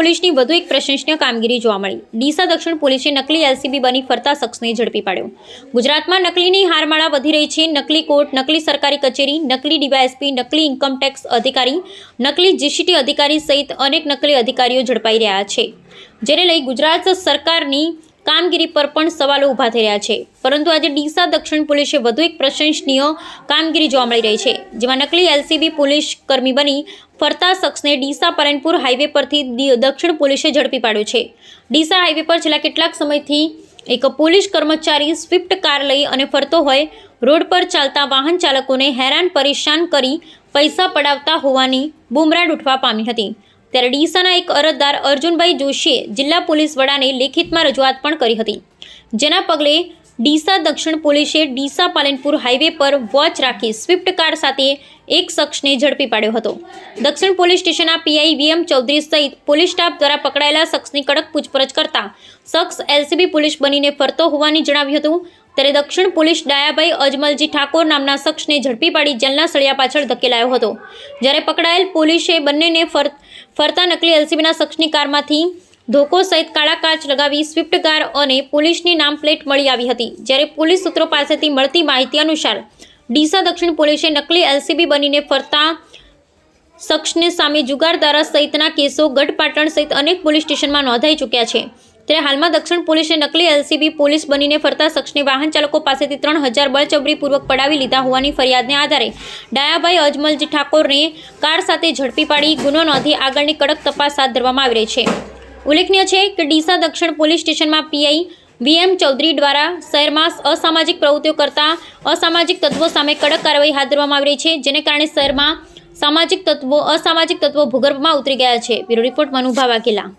પોલીસની વધુ એક પ્રશંસનીય કામગીરી જોવા મળી। ડીસા દક્ષિણ પોલીસે નકલી એલસીબી બની ફરતા શખ્સને ઝડપી પાડ્યો। ગુજરાતમાં નકલીની હારમાળા વધી રહી છે। નકલી કોર્ટ, નકલી સરકારી કચેરી, નકલી ડીવાયએસપી, નકલી ઇન્કમટેક્સ અધિકારી, નકલી જીસીટી અધિકારી સહિત અનેક નકલી અધિકારીઓ ઝડપાઈ રહ્યા છે, જેને લઈ ગુજરાત સરકારની કામગીરી પર પણ સવાલો ઊભા થઈ રહ્યા છે। પરંતુ આજે ડીસા દક્ષિણ પોલીસે વધુ એક પ્રશંસનીય કામગીરી જોવા મળી રહી છે, જેમાં નકલી એલસીબી પોલીસ કર્મી બની ફરતા શખ્સને ડીસા પાલનપુર હાઈવે પરથી દક્ષિણ પોલીસે ઝડપી પાડ્યો છે। ડીસા હાઈવે પર છેલ્લા કેટલાક સમયથી એક પોલીસ કર્મચારી સ્વિફ્ટ કાર લઈ અને ફરતો હોય રોડ પર ચાલતા વાહન ચાલકોને હેરાન પરેશાન કરી પૈસા પડાવતા હોવાની બૂમરાડ ઉઠવા પામી હતી। ત્યારે ડીસાના એક અરજદાર અર્જુનભાઈ જોશીએ જિલ્લા પોલીસ વડાને લેખિતમાં રજૂઆત પણ કરી હતી, જેના પગલે ડીસા દક્ષિણ પોલીસે ડીસા પાલનપુર હાઈવે પર વોચ રાખી સ્વિફ્ટ કાર સાથે એક શખ્સને ઝડપી પાડ્યો હતો। દક્ષિણ પોલીસ સ્ટેશનના પીઆઈ વીએમ ચૌધરી સહિત પોલીસ સ્ટાફ દ્વારા પકડાયેલા શખ્સની કડક પૂછપરછ કરતા શખ્સ એલસીબી પોલીસ બનીને ફરતો હોવાની જણાવ્યું હતું। ત્યારે દક્ષિણ પોલીસ ડાયાભાઈ અજમલજી ઠાકોર નામના શખ્સને ઝડપી પાડી જેલના સળિયા પાછળ ધકેલાયો હતો। જ્યારે પકડાયેલ પોલીસે બંનેને ફરતા નકલી એલસીબીના શખ્સની કારમાંથી ધોકો સહિત કાળા કાચ લગાવી સ્વિફ્ટ કાર અને પોલીસની નામ પ્લેટ મળી આવી હતી। જ્યારે પોલીસ સૂત્રો પાસેથી મળતી માહિતી અનુસાર ડીસા દક્ષિણ પોલીસે નકલી એલસીબી બનીને ફરતા શખ્સને સામે જુગારધારા સહિતના કેસો ગઢપાટણ સહિત અનેક પોલીસ સ્ટેશનમાં નોંધાઈ ચૂક્યા છે। ત્યારે હાલમાં દક્ષિણ પોલીસે નકલી એલસીબી પોલીસ બનીને ફરતા શખ્સને વાહન ચાલકો પાસેથી 3000 બળજબરીપૂર્વક પડાવી લીધા હોવાની ફરિયાદને આધારે ડાયાભાઈ અજમલજી ઠાકોરને કાર સાથે ઝડપી પાડી ગુનો નોંધી આગળની કડક તપાસ હાથ ધરવામાં આવી રહી છે। ઉલ્લેખનીય છે કે ડીસા દક્ષિણ પોલીસ સ્ટેશનમાં પીઆઈ વીએમ ચૌધરી દ્વારા શહેરમાં અસામાજિક પ્રવૃત્તિઓ કરતા અસામાજિક તત્વો સામે કડક કાર્યવાહી હાથ ધરવામાં આવી રહી છે, જેને કારણે શહેરમાં અસામાજિક તત્વો ભૂગર્ભમાં ઉતરી ગયા છે। Bureau report Manubha Vaghela.